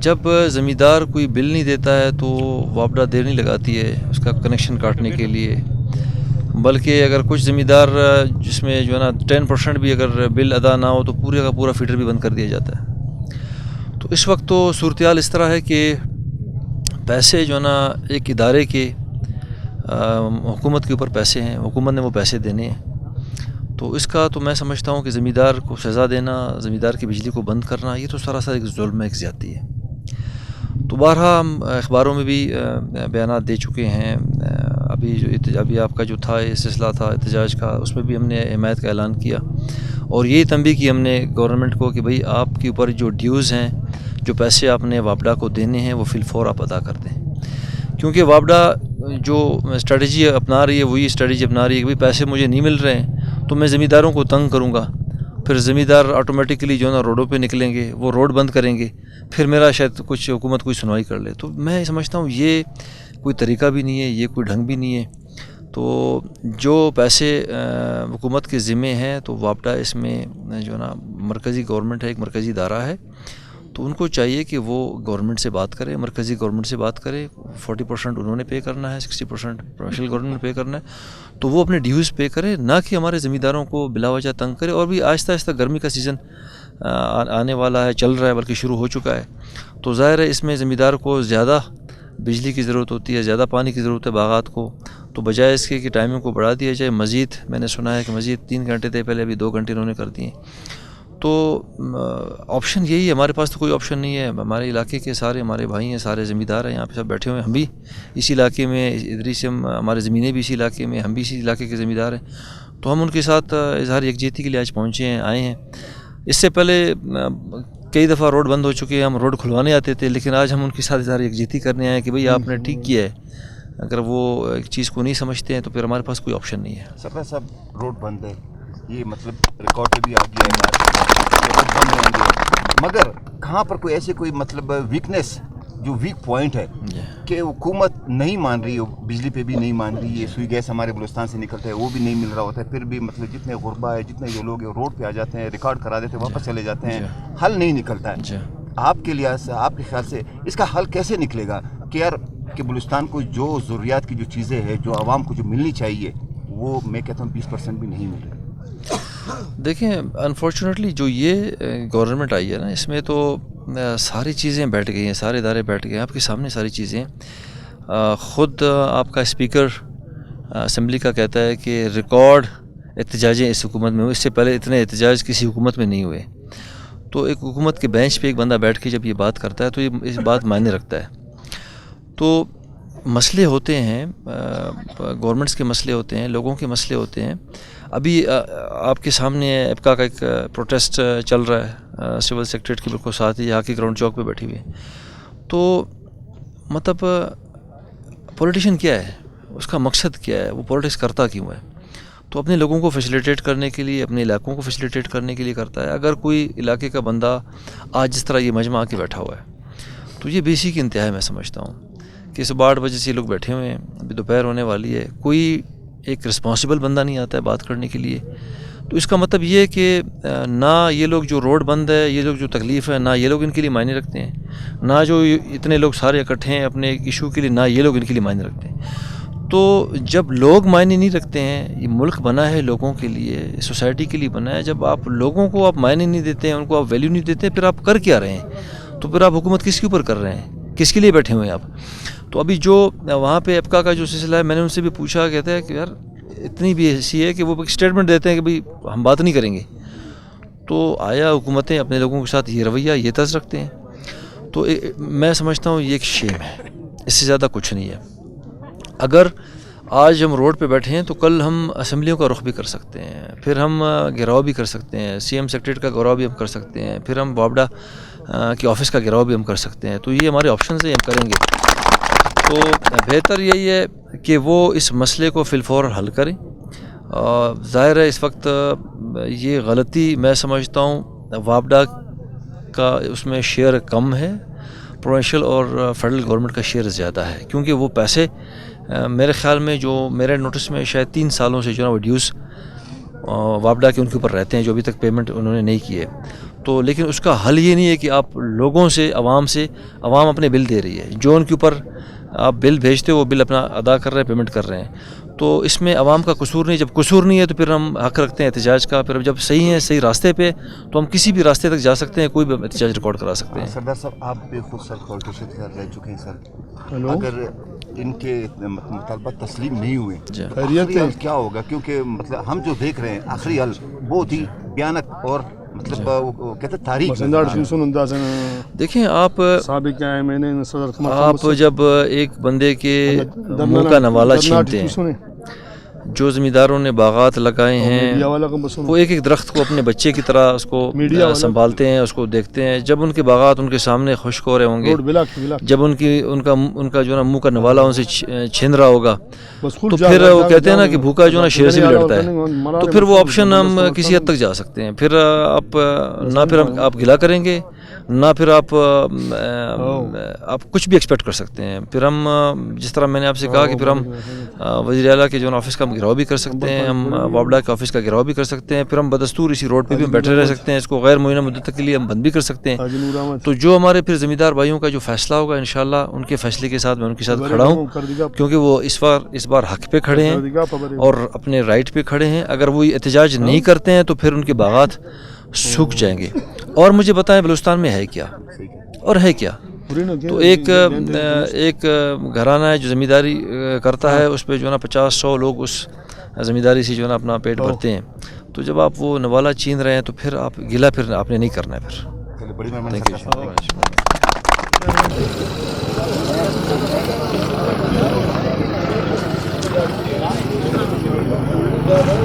جب زمیندار کوئی بل نہیں دیتا ہے تو وابڈا دیر نہیں لگاتی ہے اس کا کنیکشن کاٹنے کے لیے، بلکہ اگر کچھ زمیندار جس میں جو ہے نا 10% بھی اگر بل ادا نہ ہو تو پورے کا پورا فیڈر بھی بند کر دیا جاتا ہے۔ تو اس وقت تو صورتحال اس طرح ہے کہ پیسے جو ہے نا ایک ادارے کے حکومت کے اوپر پیسے ہیں، حکومت نے وہ پیسے دینے ہیں، تو اس کا تو میں سمجھتا ہوں کہ زمیندار کو سزا دینا، زمیندار کی بجلی کو بند کرنا، یہ تو سراسر ایک ظلم ہے، ایک زیادتی ہے۔ تو بارہا ہم اخباروں میں بھی بیانات دے چکے ہیں، ابھی آپ کا جو تھا یہ سلسلہ تھا احتجاج کا، اس میں بھی ہم نے حمایت کا اعلان کیا اور یہی تنبیہ کی ہم نے گورنمنٹ کو کہ بھئی آپ کے اوپر جو ڈیوز ہیں، جو پیسے آپ نے وابڈا کو دینے ہیں وہ فی الفور آپ ادا کر دیں، کیونکہ وابڈا جو اسٹریٹجی اپنا رہی ہے وہی اسٹریٹجی اپنا رہی ہے کہ بھئی پیسے مجھے نہیں مل رہے ہیں تو میں زمینداروں کو تنگ کروں گا، پھر زمیندار آٹومیٹکلی جو ہے نا روڈوں پہ نکلیں گے، وہ روڈ بند کریں گے، پھر میرا شاید کچھ حکومت کوئی سنوائی کر لے۔ تو میں سمجھتا ہوں یہ کوئی طریقہ بھی نہیں ہے، یہ کوئی ڈھنگ بھی نہیں ہے۔ تو جو پیسے حکومت کے ذمے ہیں تو وابڈا اس میں جو ہے نا مرکزی گورنمنٹ ہے، ایک مرکزی ادارہ ہے، تو ان کو چاہیے کہ وہ گورنمنٹ سے بات کرے، مرکزی گورنمنٹ سے بات کرے، 40% انہوں نے پے کرنا ہے، 60% پروونشل گورنمنٹ نے پے کرنا ہے، تو وہ اپنے ڈیوز پے کرے، نہ کہ ہمارے زمینداروں کو بلا وجہ تنگ کرے۔ اور بھی آہستہ آہستہ گرمی کا سیزن آنے والا ہے، چل رہا ہے، بلکہ شروع ہو چکا ہے، تو ظاہر ہے اس میں زمیندار کو زیادہ بجلی کی ضرورت ہوتی ہے، زیادہ پانی کی ضرورت ہے باغات کو، تو بجائے اس کے کہ ٹائمنگ کو بڑھا دیا جائے، مزید میں نے سنا ہے کہ مزید 3 گھنٹے تھے پہلے، ابھی 2 گھنٹے انہوں نے کر دیے، تو آپشن یہی ہے، ہمارے پاس تو کوئی آپشن نہیں ہے۔ ہمارے علاقے کے سارے ہمارے بھائی ہیں، سارے زمیندار ہیں، یہاں پہ سب بیٹھے ہوئے ہیں، ہم بھی اسی علاقے میں، ادھر سے ہمارے زمینیں بھی اسی علاقے میں، ہم بھی اسی علاقے کے زمیندار ہیں، تو ہم ان کے ساتھ اظہار یکجہتی کے لیے آج پہنچے ہیں، آئے ہیں۔ اس سے پہلے کئی دفعہ روڈ بند ہو چکے ہیں، ہم روڈ کھلوانے آتے تھے، لیکن آج ہم ان کے ساتھ اظہار یکجہتی کرنے آئے ہیں کہ بھئی آپ نے ٹھیک کیا ہے۔ اگر وہ ایک چیز کو نہیں سمجھتے ہیں تو پھر ہمارے پاس کوئی آپشن نہیں ہے۔ سرفراز صاحب، روڈ بند ہے، یہ مطلب ریکارڈ پہ بھی آ گیا ہے، روڈ بند رہیں گے، مگر کہاں پر کوئی ایسے کوئی مطلب ویکنیس جو ویک پوائنٹ ہے کہ حکومت نہیں مان رہی ہے، بجلی پہ بھی نہیں مان رہی ہے، سوئی گیس ہمارے بلوچستان سے نکلتا ہے وہ بھی نہیں مل رہا ہوتا ہے، پھر بھی مطلب جتنے غربا ہے، جتنے یہ لوگ ہیں روڈ پہ آ جاتے ہیں، ریکارڈ کرا دیتے ہیں، واپس چلے جاتے ہیں، حل نہیں نکلتا ہے۔ آپ کے لحاظ سے، آپ کے خیال سے اس کا حل کیسے نکلے گا کہ یار کہ بلوچستان کو جو ضروریات کی جو چیزیں ہیں، جو عوام کو جو ملنی چاہیے، وہ میں کہتا ہوں 20% بھی نہیں مل رہی؟ دیکھیں انفارچونیٹلی جو یہ گورنمنٹ آئی ہے نا، اس میں تو ساری چیزیں بیٹھ گئی ہیں، سارے ادارے بیٹھ گئے ہیں، آپ کے سامنے ساری چیزیں۔ خود آپ کا اسپیکر اسمبلی کا کہتا ہے کہ ریکارڈ احتجاجیں اس حکومت میں ہوئے، اس سے پہلے اتنے احتجاج کسی حکومت میں نہیں ہوئے۔ تو ایک حکومت کے بینچ پہ ایک بندہ بیٹھ کے جب یہ بات کرتا ہے تو یہ اس بات معنی رکھتا ہے۔ تو مسئلے ہوتے ہیں، گورنمنٹس کے مسئلے ہوتے ہیں، لوگوں کے مسئلے ہوتے ہیں۔ ابھی آپ کے سامنے ایپکا کا ایک پروٹیسٹ چل رہا ہے سول سیکریٹریٹ کے بالکل ساتھ ہی، ہاکی گراؤنڈ چوک پہ بیٹھی ہوئی ہے۔ تو مطلب پولیٹیشین کیا ہے، اس کا مقصد کیا ہے، وہ پولیٹکس کرتا کیوں ہے؟ تو اپنے لوگوں کو فیسیلیٹیٹ کرنے کے لیے، اپنے علاقوں کو فیسیلیٹیٹ کرنے کے لیے کرتا ہے۔ اگر کوئی علاقے کا بندہ آج جس طرح یہ مجمع آ کے بیٹھا ہوا ہے تو یہ بیسک انتہا ہے، میں سمجھتا ہوں کہ صبح 8 بجے سے یہ لوگ بیٹھے ہوئے ہیں، ابھی دوپہر ہونے والی ہے، کوئی ایک رسپانسبل بندہ نہیں آتا ہے بات کرنے کے لیے۔ تو اس کا مطلب یہ ہے کہ نہ یہ لوگ جو روڈ بند ہے، یہ لوگ جو تکلیف ہے، نہ یہ لوگ ان کے لیے معنی رکھتے ہیں، نہ جو اتنے لوگ سارے اکٹھے ہیں اپنے ایشو کے لیے، نہ یہ لوگ ان کے لیے معنی رکھتے ہیں۔ تو جب لوگ معنی نہیں رکھتے ہیں، یہ ملک بنا ہے لوگوں کے لیے، سوسائٹی کے لیے بنا ہے، جب آپ لوگوں کو آپ معنی نہیں دیتے ہیں، ان کو آپ ویلیو نہیں دیتے ہیں، پھر آپ کر کیا رہے ہیں؟ تو پھر آپ حکومت کس کے اوپر کر رہے ہیں، کس کے لیے بیٹھے ہوئے ہیں آپ؟ تو ابھی جو وہاں پہ ایپکا کا جو سلسلہ ہے، میں نے ان سے بھی پوچھا، کہتا ہے کہ یار اتنی بھی ایسی ہے کہ وہ اسٹیٹمنٹ دیتے ہیں کہ بھئی ہم بات نہیں کریں گے، تو آیا حکومتیں اپنے لوگوں کے ساتھ یہ رویہ، یہ طرز رکھتے ہیں؟ تو میں سمجھتا ہوں یہ ایک شیم ہے، اس سے زیادہ کچھ نہیں ہے۔ اگر آج ہم روڈ پہ بیٹھے ہیں تو کل ہم اسمبلیوں کا رخ بھی کر سکتے ہیں، پھر ہم گھیراؤ بھی کر سکتے ہیں، سی ایم سیکریٹریٹ کا گھیراؤ بھی ہم کر سکتے ہیں، پھر ہم وابڈا کے آفس کا گھیراؤ بھی ہم کر سکتے ہیں، تو یہ ہمارے آپشنز ہیں، ہم کریں گے۔ تو بہتر یہی ہے کہ وہ اس مسئلے کو فی الفور حل کریں۔ ظاہر ہے اس وقت یہ غلطی میں سمجھتا ہوں وابڈا کا اس میں شیئر کم ہے، پروونشل اور فیڈرل گورنمنٹ کا شیئر زیادہ ہے، کیونکہ وہ پیسے میرے خیال میں جو میرے نوٹس میں شاید 3 سالوں سے جو ہے وہ ڈیوز وابڈا کے ان کے اوپر رہتے ہیں، جو ابھی تک پیمنٹ انہوں نے نہیں کی ہے۔ تو لیکن اس کا حل یہ نہیں ہے کہ آپ لوگوں سے عوام اپنے بل دے رہی ہے، جو ان کے اوپر آپ بل بھیجتے ہو وہ بل اپنا ادا کر رہے ہیں، پیمنٹ کر رہے ہیں، تو اس میں عوام کا قصور نہیں. جب قصور نہیں ہے تو پھر ہم حق رکھتے ہیں احتجاج کا. پھر جب صحیح ہیں، صحیح راستے پہ، تو ہم کسی بھی راستے تک جا سکتے ہیں، کوئی بھی احتجاج ریکارڈ کرا سکتے ہیں. سردار صاحب آپ بھی خود سر پولیٹیشین سے رہ چکے ہیں سر، اگر ان کے مطالبات تسلیم نہیں ہوئے آخری حل کیا ہوگا؟ کیونکہ مطلب ہم جو دیکھ رہے ہیں آخری حل بہت ہی بھیانک اور مطلب وہ کہتے ہیں تاریخ. دیکھیں آپ جب ایک بندے کے منہ کا نوالا چھینتے ہیں، جو زمینداروں نے باغات لگائے ہیں وہ ایک ایک درخت کو اپنے بچے کی طرح اس کو سنبھالتے ہیں، اس کو دیکھتے ہیں. جب ان کے باغات ان کے سامنے خشک ہو رہے ہوں گے، جب ان کا جو ہے نا منہ کا نوالا ان سے چھین رہا ہوگا، تو پھر وہ کہتے ہیں نا کہ بھوکا جو ہے نا شیر سے بھی لڑتا ہے. تو پھر وہ آپشن ہم کسی حد تک جا سکتے ہیں. پھر آپ گلا کریں گے، نہ پھر آپ کچھ بھی ایکسپیکٹ کر سکتے ہیں. پھر ہم جس طرح میں نے آپ سے کہا کہ پھر ہم وزیر اعلیٰ کے جو ہے آفس کا گھراؤ بھی کر سکتے ہیں، ہم وابڈا کے آفس کا گھراؤ بھی کر سکتے ہیں، پھر ہم بدستور اسی روڈ پہ بھی ہم بیٹھے رہ سکتے ہیں، اس کو غیر معینہ مدت تک کے لیے ہم بند بھی کر سکتے ہیں. تو جو ہمارے پھر زمیندار بھائیوں کا جو فیصلہ ہوگا انشاءاللہ ان کے فیصلے کے ساتھ میں ان کے ساتھ کھڑا ہوں، کیونکہ وہ اس بار حق پہ کھڑے ہیں اور اپنے رائٹ پہ کھڑے ہیں. اگر وہ احتجاج نہیں کرتے ہیں تو پھر ان کے باغات سوکھ جائیں گے. اور مجھے بتائیں بلوچستان میں ہے کیا اور ہے کیا؟ تو ایک گھرانہ ہے جو زمینداری کرتا ہے، اس پہ جو ہے نا 50-100 لوگ اس زمینداری سے جو ہے نا اپنا پیٹ بھرتے ہیں. تو جب آپ وہ نوالا چھین رہے ہیں تو پھر آپ گلا پھر آپ نے نہیں کرنا ہے. پھر